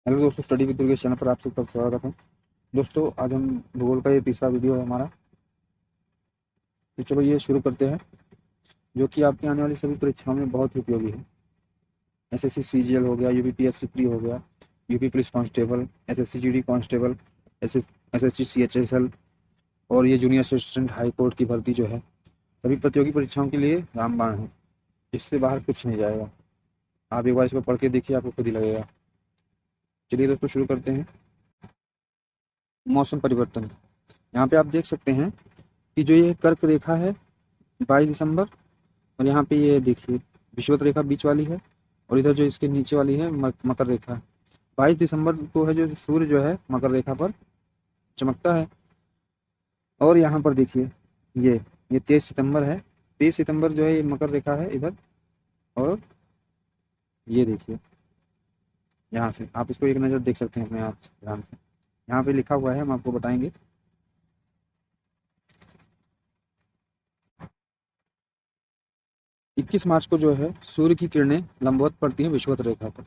Hello दोस्तों, study with Durgesh channel पर आप सबका स्वागत है। दोस्तों, आज हम भूगोल का ये तीसरा वीडियो है हमारा। तो चलो ये शुरू करते हैं, जो कि आपकी आने वाली सभी परीक्षाओं में बहुत ही उपयोगी है। एसएससी सीजीएल हो गया, यूपीपीएससी प्री हो गया, UP police constable, SSC GD constable, SSC CHSL और ये जूनियर असिस्टेंट हाई कोर्ट की भर्ती जो है, सभी प्रतियोगी परीक्षाओं के लिए रामबाण है। इससे बाहर कुछ नहीं जाएगा। आप एक बार इसको पढ़ के देखिए, आपको खुद ही लगेगा। चलिए दोस्तों, शुरू करते हैं। मौसम परिवर्तन। यहाँ पे आप देख सकते हैं कि जो ये कर्क रेखा है 22 दिसंबर, और यहाँ पे ये देखिए विषुवत रेखा बीच वाली है, और इधर जो इसके नीचे वाली है मकर रेखा। 22 दिसंबर को है जो सूर्य जो है मकर रेखा पर चमकता है। और यहाँ पर देखिए ये 23 सितंबर है। 23 सितंबर जो है ये मकर रेखा है इधर। और ये देखिए, यहाँ से आप इसको एक नज़र देख सकते हैं अपने आप ध्यान से। यहाँ पे लिखा हुआ है, हम आपको बताएंगे। 21 मार्च को जो है सूर्य की किरणें लंबवत पड़ती हैं विषुवत रेखा पर।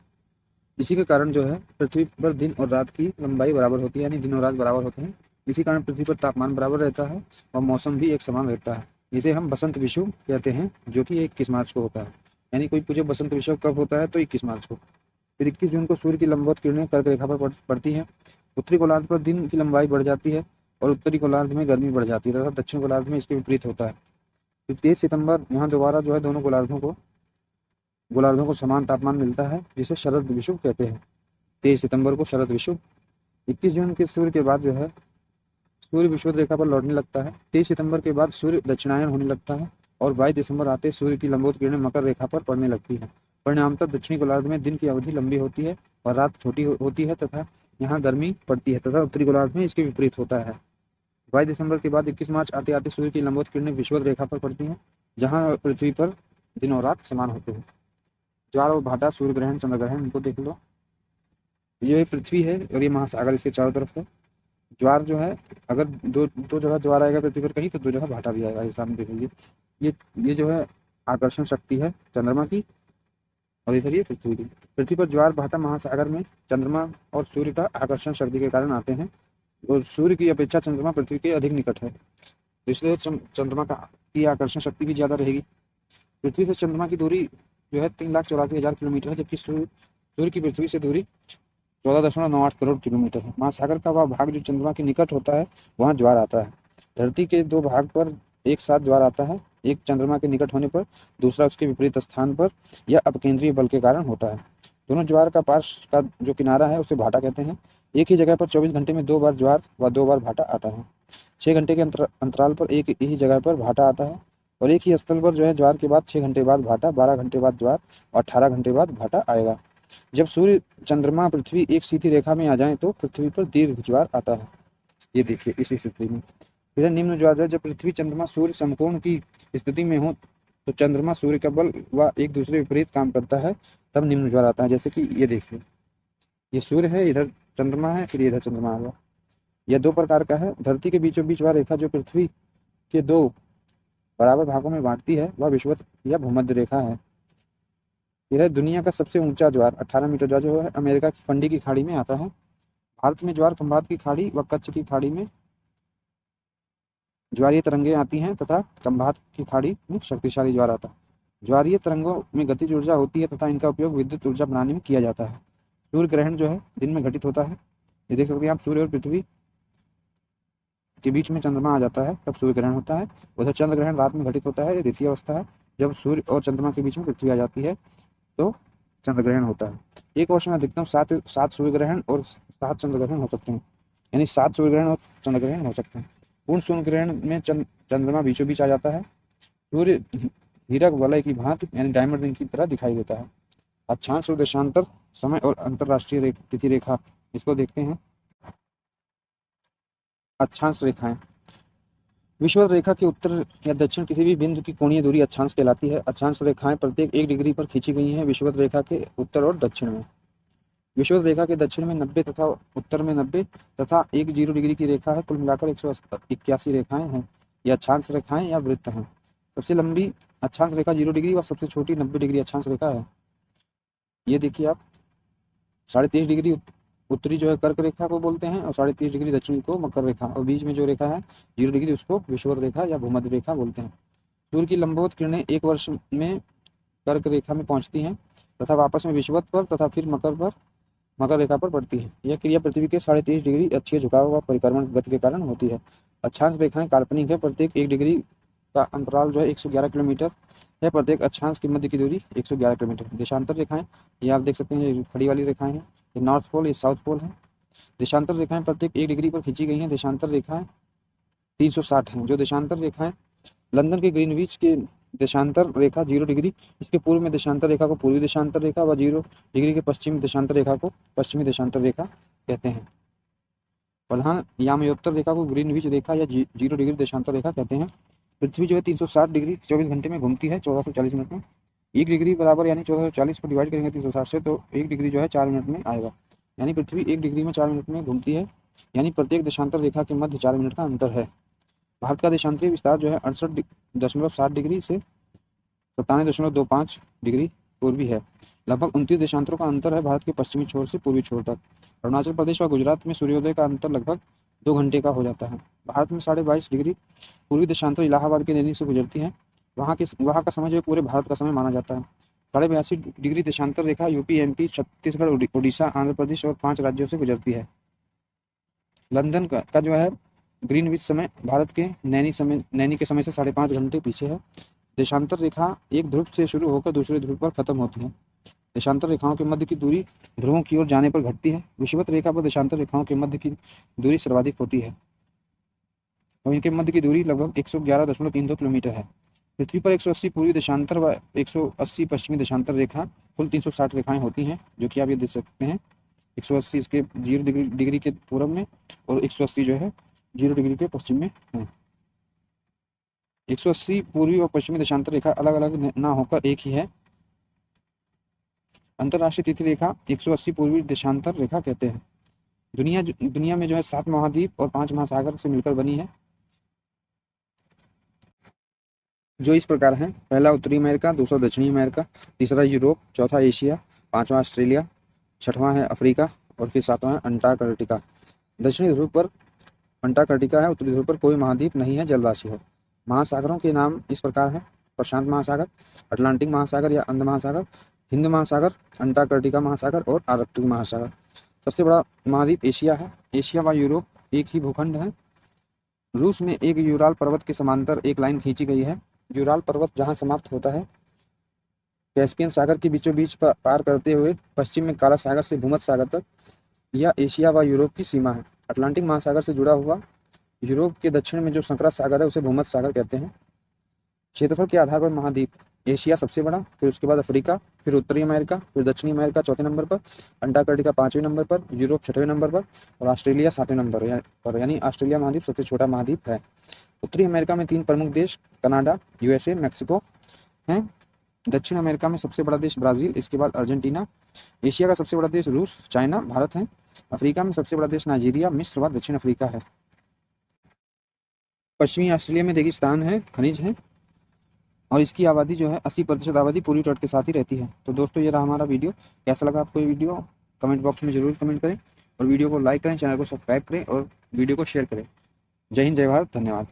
इसी के कारण जो है पृथ्वी पर दिन और रात की लंबाई बराबर होती है, यानी दिन और रात बराबर होते हैं। इसी कारण पृथ्वी पर तापमान बराबर रहता है और मौसम भी एक समान रहता है। इसे हम बसंत विषुव कहते हैं, जो कि 21 मार्च को होता है। यानी कोई पूछे बसंत विषुव कब होता है, तो 21 मार्च को। फिर 21 जून को सूर्य की लंबवत किरणें कर्क रेखा पर पड़ती हैं। उत्तरी गोलार्ध पर दिन की लंबाई बढ़ जाती है और उत्तरी गोलार्ध में गर्मी बढ़ जाती है, तथा दक्षिण गोलार्ध में इसके विपरीत होता है। फिर 23 सितंबर यहाँ दोबारा जो है दोनों गोलार्धों को समान तापमान मिलता है, जिसे शरद विषुव कहते हैं। 23 सितंबर को शरद विषुव। 21 जून के सूर्य के बाद जो है सूर्य विषुवत रेखा पर लौटने लगता है। 23 सितंबर के बाद सूर्य दक्षिणायन होने लगता है और 22 दिसंबर आते सूर्य की लंबवत किरणें मकर रेखा पर पड़ने लगती है। परिणामतः दक्षिणी गोलार्ध में दिन की अवधि लंबी होती है और रात छोटी होती है, तथा यहाँ गर्मी पड़ती है, तथा उत्तरी गोलार्ध में इसके विपरीत होता है। 22 दिसंबर के बाद 21 मार्च आते आते सूर्य की लंबवत किरणें विषुवत रेखा पर पड़ती हैं, जहाँ पृथ्वी पर दिन और रात समान होते हैं। ज्वार और भाटा, सूर्य ग्रहण, चंद्र ग्रहण, इनको देख लो। ये पृथ्वी है और ये महासागर इसके चारों तरफ है। ज्वार जो है, अगर दो दो जगह ज्वार आएगा पृथ्वी पर कहीं, तो दो जगह भाटा भी आएगा। ये सामने देखिए, ये जो है आकर्षण शक्ति है चंद्रमा की, और इधर ये पृथ्वी की। पृथ्वी पर ज्वार भाटा महासागर में चंद्रमा और सूर्य का आकर्षण शक्ति के कारण आते हैं, और सूर्य की अपेक्षा चंद्रमा पृथ्वी के अधिक निकट है, तो इसलिए चंद्रमा की आकर्षण शक्ति भी ज़्यादा रहेगी। पृथ्वी से चंद्रमा की दूरी जो है 3,84,000 किलोमीटर है, जबकि सूर्य की पृथ्वी से दूरी 14.98 करोड़ किलोमीटर है। महासागर का वह भाग जो चंद्रमा के निकट होता है, वहाँ ज्वार आता है। धरती के दो भाग पर एक साथ ज्वार आता है, एक चंद्रमा के निकट होने पर, दूसरा उसके विपरीत स्थान पर। यह अपकेंद्रीय बल के कारण होता है। दोनों ज्वार का पार्श्व का जो किनारा है उसे भाटा कहते हैं। एक ही जगह पर 24 घंटे में 2 बार ज्वार व 2 बार भाटा आता है। 6 घंटे के अंतराल पर एक ही जगह पर भाटा आता है, और एक ही स्थल पर जो है ज्वार के बाद 6 घंटे बाद भाटा, 12 घंटे बाद ज्वार और 18 घंटे बाद भाटा आएगा। जब सूर्य, चंद्रमा, पृथ्वी एक सीधी रेखा में आ जाएं, तो पृथ्वी पर दीर्घ ज्वार आता है। ये देखिए, इसी स्थिति में। फिर निम्न ज्वार है, जब पृथ्वी, चंद्रमा, सूर्य समकोण की स्थिति में हो, तो चंद्रमा सूर्य का बल व एक दूसरे विपरीत काम करता है, तब निम्न ज्वार आता है। जैसे कि ये देखिए, ये सूर्य है, इधर चंद्रमा है, फिर इधर चंद्रमा आ गया। यह दो प्रकार का है। धरती के बीचों बीच वह रेखा जो पृथ्वी के दो बराबर भागों में बांटती है, वह विषुवत या भूमध्य रेखा है। यह दुनिया का सबसे ऊंचा ज्वार 18 मीटर ज्वार जो है अमेरिका की फंडी की खाड़ी में आता है। भारत में ज्वार खंभात की खाड़ी व कच्छ की खाड़ी में ज्वारीय तरंगें आती हैं, तथा खंभात की खाड़ी में शक्तिशाली ज्वार आता है। ज्वारीय तरंगों में गतिज ऊर्जा होती है, तथा इनका उपयोग विद्युत ऊर्जा बनाने में किया जाता है। सूर्य ग्रहण जो है दिन में घटित होता है। ये देख सकते हैं आप, सूर्य और पृथ्वी के बीच में चंद्रमा आ जाता है, तब सूर्य ग्रहण होता है। उधर चंद्र ग्रहण रात में घटित होता है, ये द्वितीय अवस्था है। जब सूर्य और चंद्रमा के बीच में पृथ्वी आ जाती है, तो चंद्र ग्रहण होता है। एक वर्ष में अधिकतम सात सूर्य ग्रहण और 7 चंद्र ग्रहण हो सकते हैं, यानी 7 सूर्य ग्रहण और चंद्र ग्रहण हो सकते हैं। पूर्ण सूर्य ग्रहण में चंद्रमा बीचों बीच आ जाता है। सूर्य हीरक वलय की भांति, यानी डायमंड रिंग की तरह दिखाई देता है। अक्षांश और देशांतर, समय और अंतरराष्ट्रीय तिथि रेखा, इसको देखते हैं। अक्षांश रेखाएं। विषुवत रेखा के उत्तर या दक्षिण किसी भी बिंदु की कोणीय दूरी अक्षांश कहलाती है। अक्षांश रेखाएं प्रत्येक 1 डिग्री पर खींची गई हैं, विषुवत रेखा के उत्तर और दक्षिण में। विषुवत रेखा के दक्षिण में 90 तथा उत्तर में 90 तथा 10 डिग्री की रेखा है। कुल मिलाकर 181 रेखाएं हैं। यह अक्षांश रेखाएं या वृत्त हैं। सबसे लंबी अक्षांश रेखा 0 डिग्री और सबसे छोटी 90 डिग्री अक्षांश रेखा है। ये देखिए आप, 23.5 डिग्री उत्तरी जो है कर्क रेखा को बोलते हैं और 30.5 डिग्री दक्षिणी को मकर रेखा, और बीच में जो रेखा है 0 डिग्री उसको विषुवत रेखा या भूमध्य रेखा बोलते हैं। सूर्य की लंबवत किरणें एक वर्ष में कर्क रेखा में पहुंचती हैं तथा वापस में विषुवत पर तथा फिर मकर रेखा पर पड़ती है। यह क्रिया पृथ्वी के 23.5 डिग्री अक्षीय झुकाव व परिक्रमण गति के कारण होती है। अक्षांश रेखाएं काल्पनिक है, प्रत्येक 1 डिग्री का अंतराल जो है 111 किलोमीटर है, प्रत्येक अक्षांश के मध्य की दूरी 111 किलोमीटर। देशांतर रेखाएं, ये आप देख सकते हैं, ये खड़ी वाली रेखाएं हैं, ये नॉर्थ पोल, ये साउथ पोल है। देशांतर रेखाएं प्रत्येक 1 डिग्री पर खींची गई हैं। देशांतर रेखाएं 360 हैं। जो देशांतर रेखाएं लंदन के ग्रीनविच के देशांतर रेखा 0 डिग्री, इसके पूर्व में देशांतर रेखा को पूर्वी देशांतर रेखा व 0 डिग्री के पश्चिमी देशांतर रेखा को पश्चिमी देशांतर रेखा कहते हैं। प्रधान यामयोत्तर रेखा को ग्रीनविच रेखा या 0 डिग्री देशांतर रेखा कहते हैं। पृथ्वी जो है 360 डिग्री 24 घंटे में घूमती है 1440 मिनट में। 1 डिग्री बराबर यानी 1440 को डिवाइड करेंगे 360 से तो 1 डिग्री जो है 4 मिनट में आएगा, यानी पृथ्वी 1 डिग्री में 4 मिनट में घूमती है, यानी प्रत्येक देशांतर रेखा के मध्य 4 मिनट का अंतर है। भारत का देशांतरीय विस्तार जो है 68.7 डिग्री से 97.25 डिग्री पूर्वी है। लगभग 29 देशांतरों का अंतर है भारत के पश्चिमी छोर से पूर्वी छोर तक। अरुणाचल प्रदेश व गुजरात में सूर्योदय का अंतर लगभग 2 घंटे का हो जाता है। भारत में 22.5 डिग्री पूर्वी देशांतर इलाहाबाद के नैनी से गुजरती है। वहाँ का समय जो है पूरे भारत का समय माना जाता है। 82.5 डिग्री देशांतर रेखा यूपी, एमपी, छत्तीसगढ़, उड़ीसा, आंध्र प्रदेश और 5 राज्यों से गुजरती है। लंदन का जो है ग्रीनविच समय भारत के नैनी के समय से 5.5 घंटे पीछे है। देशांतर रेखा एक ध्रुव से शुरू होकर दूसरे ध्रुव पर खत्म होती है। देशांतर रेखाओं के मध्य की दूरी ध्रुवों की ओर जाने पर घटती है। विषुवत रेखा पर देशांतर रेखाओं के मध्य की दूरी सर्वाधिक होती है और इनके मध्य की दूरी लगभग 111.32 किलोमीटर है। पृथ्वी पर 180 पूर्वी देशांतर व 180 पश्चिमी देशांतर रेखा, कुल 360 रेखाएं होती हैं, जो कि आप ये देख सकते हैं। 180 इसके 0 डिग्री के पूर्व में और 180 जो है 0 डिग्री के पश्चिम में है। 180 पूर्वी और पश्चिमी देशांतर रेखा अलग अलग ना होकर एक ही है। अंतरराष्ट्रीय तिथि रेखा 180 पूर्वी देशांतर रेखा कहते हैं। दुनिया में जो है 7 महाद्वीप और 5 महासागर से मिलकर बनी है, जो इस प्रकार हैं। पहला उत्तरी अमेरिका, दूसरा दक्षिणी अमेरिका, तीसरा यूरोप, चौथा एशिया, 5वां ऑस्ट्रेलिया, 6वां है अफ्रीका और फिर 7वां है अंटार्कटिका। दक्षिणी ध्रुव पर अंटार्कटिका है, उत्तरी ध्रुव पर कोई महाद्वीप नहीं है, जलवासी है। महासागरों के नाम इस प्रकार है: प्रशांत महासागर, अटलांटिक महासागर या अंध महासागर, हिंद महासागर, अंटार्कटिका महासागर और आर्कटिक महासागर। सबसे बड़ा महाद्वीप एशिया है। एशिया व यूरोप एक ही भूखंड है। रूस में एक यूराल पर्वत के समांतर एक लाइन खींची गई है। यूराल पर्वत जहां समाप्त होता है कैस्पियन सागर के बीचों बीच पार करते हुए पश्चिम में काला सागर से भूमध्य सागर तक, यह एशिया व यूरोप की सीमा है। अटलांटिक महासागर से जुड़ा हुआ यूरोप के दक्षिण में जो संकरा सागर है उसे भूमध्य सागर कहते हैं। क्षेत्रफल के आधार पर महाद्वीप: एशिया सबसे बड़ा, फिर उसके बाद अफ्रीका, फिर उत्तरी अमेरिका, फिर दक्षिणी अमेरिका चौथे नंबर पर, अंटार्कटिका 5वें नंबर पर, यूरोप 6वें नंबर पर और ऑस्ट्रेलिया 7वें नंबर पर, यानी ऑस्ट्रेलिया महाद्वीप सबसे छोटा महाद्वीप है। उत्तरी अमेरिका में 3 प्रमुख देश कनाडा, यूएसए, मैक्सिको हैं। दक्षिण अमेरिका में सबसे बड़ा देश ब्राज़ील, इसके बाद अर्जेंटीना। एशिया का सबसे बड़ा देश रूस, चाइना, भारत है। अफ्रीका में सबसे बड़ा देश नाइजीरिया, मिस्र व दक्षिण अफ्रीका है। पश्चिमी ऑस्ट्रेलिया में रेगिस्तान है, खनिज है और इसकी आबादी जो है 80% आबादी पूर्वी तट के साथ ही रहती है। तो दोस्तों, ये रहा हमारा वीडियो। कैसा लगा आपको ये वीडियो कमेंट बॉक्स में जरूर कमेंट करें और वीडियो को लाइक करें, चैनल को सब्सक्राइब करें और वीडियो को शेयर करें। जय हिंद, जय भारत, धन्यवाद।